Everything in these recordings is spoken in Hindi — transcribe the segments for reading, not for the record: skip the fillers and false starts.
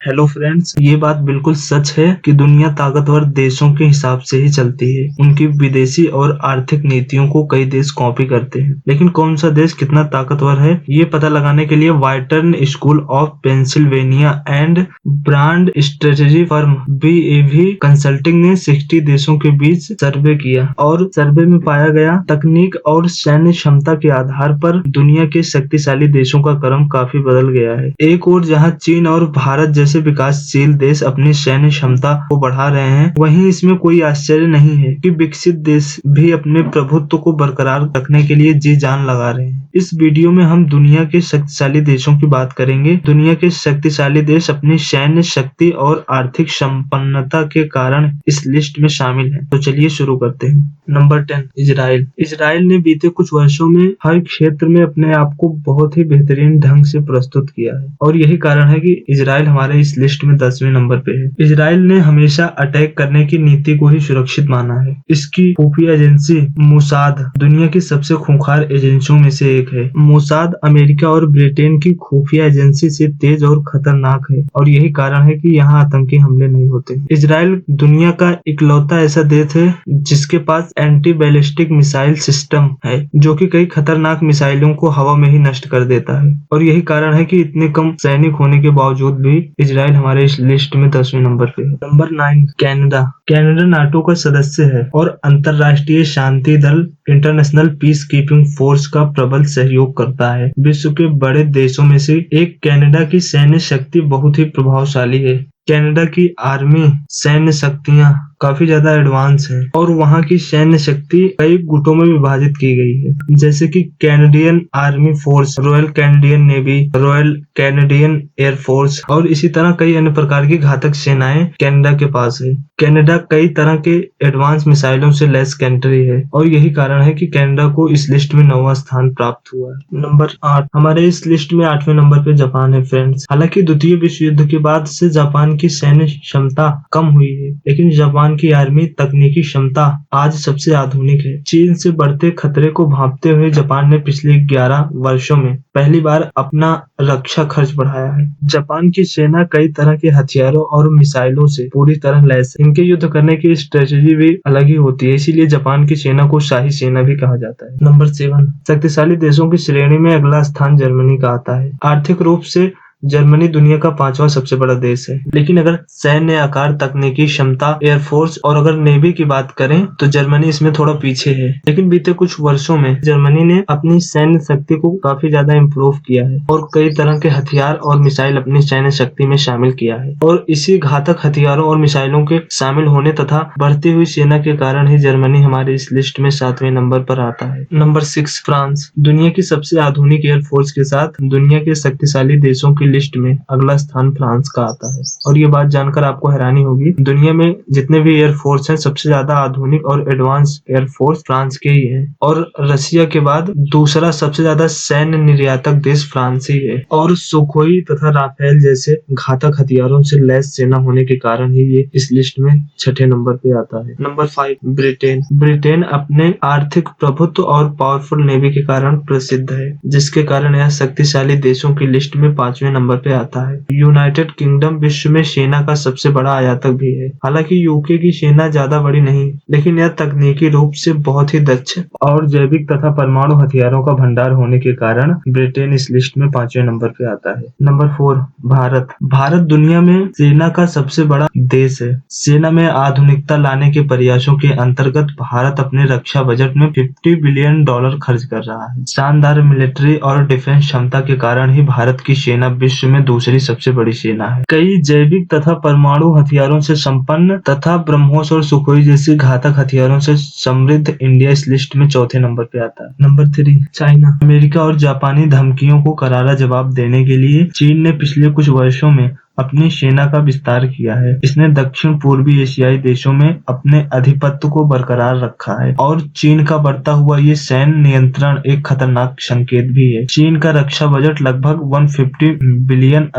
हेलो फ्रेंड्स, ये बात बिल्कुल सच है कि दुनिया ताकतवर देशों के हिसाब से ही चलती है। उनकी विदेशी और आर्थिक नीतियों को कई देश कॉपी करते हैं, लेकिन कौन सा देश कितना ताकतवर है ये पता लगाने के लिए वाइटर्न school of Pennsylvania and brand strategy firm BAV consulting ने 60 देशों के बीच सर्वे किया और सर्वे में पाया गया तकनीक और सैन्य क्षमता के आधार पर दुनिया के शक्तिशाली देशों का क्रम काफी बदल गया है। एक ओर जहां चीन और भारत जैसे विकासशील देश अपनी सैन्य क्षमता को बढ़ा रहे हैं, वहीं इसमें कोई आश्चर्य नहीं है कि विकसित देश भी अपने प्रभुत्व को बरकरार रखने के लिए जी जान लगा रहे हैं। इस वीडियो में हम दुनिया के शक्तिशाली देशों की बात करेंगे। दुनिया के शक्तिशाली देश अपनी सैन्य शक्ति और आर्थिक संपन्नता के कारण इस लिस्ट में शामिल हैं। तो चलिए शुरू करते हैं। Number 10, Israel. इजराइल ने बीते कुछ वर्षों में हर क्षेत्र में अपने आप को बहुत ही बेहतरीन ढंग से प्रस्तुत किया है और यही कारण है कि इजराइल हमारे इस लिस्ट में 10वें नंबर पे है। इजराइल ने हमेशा अटैक करने की नीति को ही सुरक्षित माना है। इसकी खुफिया एजेंसी मोसाद दुनिया की सबसे खूंखार एजेंसियों में से एक है। मोसाद अमेरिका और ब्रिटेन की खुफिया एजेंसी से तेज और खतरनाक है और यही कारण है कि यहाँ आतंकी हमले नहीं होते। इजराइल दुनिया का इकलौता ऐसा देश है जिसके पास एंटी बैलिस्टिक मिसाइल सिस्टम है जो कि कई खतरनाक मिसाइलों को हवा में ही नष्ट कर देता है और यही कारण है कि इतने कम सैनिक होने के बावजूद भी इजराइल हमारे इस लिस्ट में 10वें नंबर पे है। Number 9, Canada. कनाडा नाटो का सदस्य है और अंतरराष्ट्रीय शांति दल इंटरनेशनल पीस कीपिंग फोर्स का प्रबल सहयोग करता है। विश्व के बड़े देशों में से एक कनाडा की सैन्य शक्ति बहुत ही प्रभावशाली है। कनाडा की आर्मी सैन्य शक्तियां काफी ज्यादा एडवांस है और वहां की सैन्य शक्ति कई गुटों में विभाजित की गई है, जैसे कि Canadian army force, royal Canadian navy, royal Canadian air force और इसी तरह कई अन्य प्रकार की घातक सेनाएं कनाडा के पास है। कनाडा कई तरह के एडवांस मिसाइलों से लैस कंट्री है और यही कारण है कि कनाडा को इस लिस्ट में 9वां स्थान प्राप्त हुआ है। नंबर 8, हमारे इस लिस्ट में 8वें नंबर पे जापान है फ्रेंड्स। हालांकि द्वितीय विश्व युद्ध के बाद से जापान की सैन्य क्षमता कम हुई है, लेकिन जापान की आर्मी तकनीकी क्षमता आज सबसे आधुनिक है। चीन से बढ़ते खतरे को भांपते हुए जापान ने पिछले 11 वर्षों में पहली बार अपना रक्षा खर्च बढ़ाया है। जापान की सेना कई तरह के हथियारों और मिसाइलों से पूरी तरह लैस है। इनके युद्ध करने की स्ट्रेटेजी भी अलग ही होती है, इसीलिए जापान की सेना को शाही सेना भी कहा जाता है। नंबर 7, शक्तिशाली देशों की श्रेणी में अगला स्थान जर्मनी का आता है। आर्थिक रूप से जर्मनी दुनिया का 5वां सबसे बड़ा देश है, लेकिन अगर सैन्य आकार, तकनीकी क्षमता, एयरफोर्स और अगर नेवी की बात करें तो जर्मनी इसमें थोड़ा पीछे है। लेकिन बीते कुछ वर्षों में जर्मनी ने अपनी सैन्य शक्ति को काफी ज्यादा इम्प्रूव किया है और कई तरह के हथियार और मिसाइल अपनी सैन्य शक्ति में शामिल किया है और इसी घातक हथियारों और मिसाइलों के शामिल होने तथा बढ़ती हुई सेना के कारण ही जर्मनी हमारे इस लिस्ट में 7वें नंबर पर आता है। Number 6, France. दुनिया की सबसे आधुनिक एयरफोर्स के साथ दुनिया के शक्तिशाली देशों की लिस्ट में अगला स्थान फ्रांस का आता है और ये बात जानकर आपको हैरानी होगी, दुनिया में जितने भी एयरफोर्स हैं सबसे ज्यादा आधुनिक और एडवांस एयरफोर्स फ्रांस के ही है और रशिया के बाद दूसरा सबसे ज्यादा सैन्य निर्यातक देश फ्रांस ही है और सुखोई तथा राफेल जैसे घातक हथियारों से लैस सेना होने के कारण ही ये इस लिस्ट में 6ठे नंबर पे आता है। Number 5, Britain. ब्रिटेन अपने आर्थिक प्रभुत्व और पावरफुल नेवी के कारण प्रसिद्ध है, जिसके कारण यह शक्तिशाली देशों की लिस्ट में 5वें नंबर पे आता है। यूनाइटेड किंगडम विश्व में सेना का सबसे बड़ा आयातक भी है। हालांकि यूके की सेना ज्यादा बड़ी नहीं, लेकिन यह तकनीकी रूप से बहुत ही दक्ष और जैविक तथा परमाणु हथियारों का भंडार होने के कारण ब्रिटेन इस लिस्ट में 5वें नंबर पे आता है। नंबर 4, भारत। भारत दुनिया में सेना का सबसे बड़ा देश है। सेना में आधुनिकता लाने के प्रयासों के अंतर्गत भारत अपने रक्षा बजट में $50 बिलियन खर्च कर रहा है। शानदार मिलिट्री और डिफेंस क्षमता के कारण ही भारत की सेना विश्व में दूसरी सबसे बड़ी सेना है। कई जैविक तथा परमाणु हथियारों से संपन्न तथा ब्रह्मोस और सुखोई जैसी घातक हथियारों से समृद्ध इंडिया इस लिस्ट में 4थे नंबर पे आता है। Number 3, China. अमेरिका और जापानी धमकियों को करारा जवाब देने के लिए चीन ने पिछले कुछ वर्षों में अपनी सेना का विस्तार किया है। इसने दक्षिण पूर्वी एशियाई देशों में अपने आधिपत्य को बरकरार रखा है और चीन का बढ़ता हुआ ये सैन्य नियंत्रण एक खतरनाक संकेत भी है। चीन का रक्षा बजट लगभग $150 बिलियन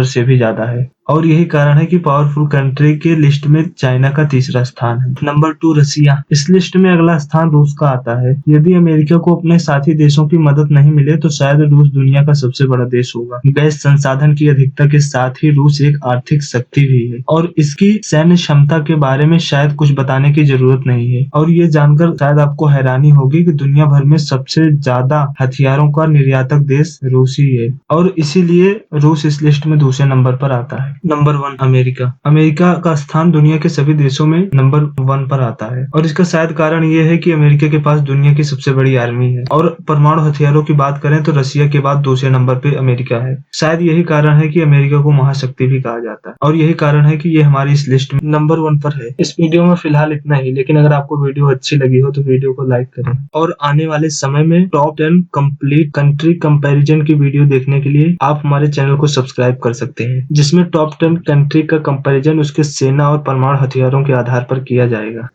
से भी ज्यादा है और यही कारण है कि पावरफुल कंट्री के लिस्ट में चाइना का तीसरा स्थान है। नंबर 2 रसिया। इस लिस्ट में अगला स्थान रूस का आता है। यदि अमेरिका को अपने साथी देशों की मदद नहीं मिले तो शायद रूस दुनिया का सबसे बड़ा देश होगा। गैस संसाधन की अधिकता के साथ ही रूस एक आर्थिक शक्ति भी है और इसकी सैन्य क्षमता के बारे में शायद कुछ बताने की जरूरत नहीं है। और ये जानकर शायद आपको हैरानी होगी कि दुनिया भर में सबसे ज्यादा हथियारों का निर्यातक देश रूस ही है और इसीलिए रूस इस लिस्ट में दूसरे नंबर पर आता है। Number 1 America. अमेरिका का स्थान दुनिया के सभी देशों में नंबर 1 पर आता है और इसका शायद कारण ये है कि अमेरिका के पास दुनिया की सबसे बड़ी आर्मी है और परमाणु हथियारों की बात करें तो रसिया के बाद दूसरे नंबर पे अमेरिका है। शायद यही कारण है कि अमेरिका को महाशक्ति भी कहा जाता है और यही कारण है कि ये हमारी इस लिस्ट में नंबर 1 पर है। इस वीडियो में फिलहाल इतना ही, लेकिन अगर आपको वीडियो अच्छी लगी हो तो वीडियो को लाइक करें और आने वाले समय में टॉप 10 कंप्लीट कंट्री कंपैरिजन की वीडियो देखने के लिए आप हमारे चैनल को सब्सक्राइब कर सकते हैं, जिसमें टॉप 10 कंट्री का कंपैरिजन उसके सेना और परमाणु हथियारों के आधार पर किया जाएगा।